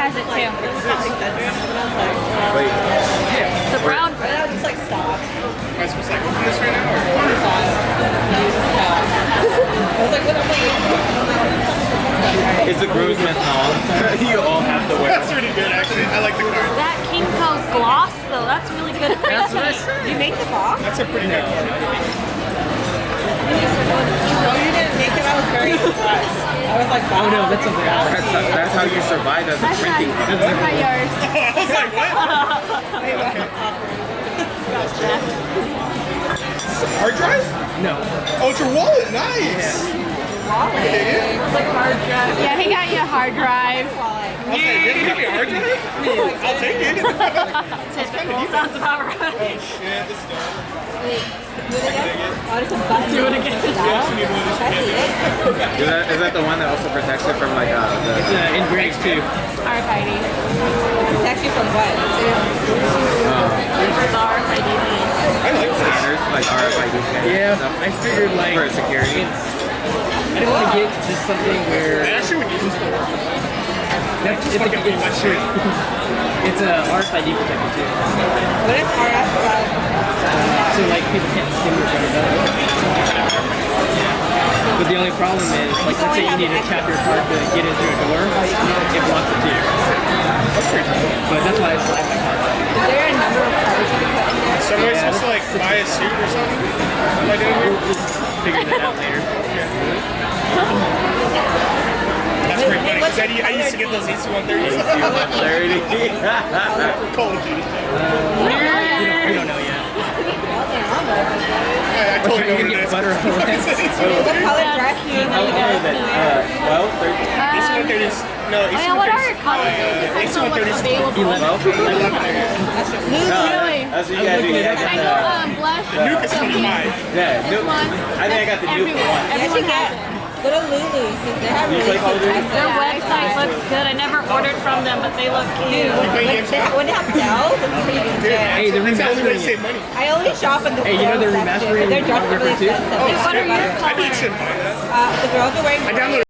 has it too. Wait. The brown bread. I just like stop. Am I supposed to like open this right now? Or? I was like, what am I doing? It's a Groomsman thong. You all have to wear. That's pretty good, actually. I like the card. That Kinko's gloss though, that's really good. That's what I said. Did you make the box? That's a pretty good card. No, you didn't make it. I was very surprised. I was like, wow. Oh no, that's something else. That's how you survive as a printing company. That's not yours. I was like, what? Hard drive? No. Oh, it's your wallet. Nice. Wallet. It's like hard drive. Yeah, he got you a hard drive. I was like, you're gonna give me a hard drive? I'll take it. Typical. Sounds about Oh right. shit, this is done. Wait, do it again? Oh, there's some buttons. Do it again. Is that the one that also protects it from like It's the in grades too. RFID. Protect you from what? The RFID piece. I like this. scanners, like RFID scanners? Yeah, and stuff? I figured like For security. I didn't want to get just something where I actually would use this for work. it's a it's a RFID protector too. What is RF? So like people can't distinguish it. But the only problem is, like, let's say you need to tap your card to get into a door, it blocks it too. But that's why it's like my card. Is there a number of cards you can put in there? So am I supposed to like buy a suit or something? What am I doing here? We'll just figure that out later. That's pretty funny because I used to get those AC-130s. 30. Call of Duty. We don't know yet. I totally know You're what gonna it get is. butter on it. What color dress do you How have? is it? 12, 13? AC-130s. No, Oh yeah, what are your AC-130s. colors? Depends on what's 11. available. 12? No, Really? that's what you gotta do. You I got know the, blush. Nuke is 25. yeah, Nuke. One. I think I got the Nuke Everyone. one. Everyone Yes, you has get. it. Go to Lulu's because they have You really play Call of cute Duty? dresses. Their website looks good. I never ordered from them, but they look cute. When they have sales, it's pretty good. Hey, they're That's the only way to remastering save it. money. I only shop in the Hey, you know they're sales section, remastering but their dresses are really photography too? expensive. What are your I colors? should buy that. The girls are wearing I downloaded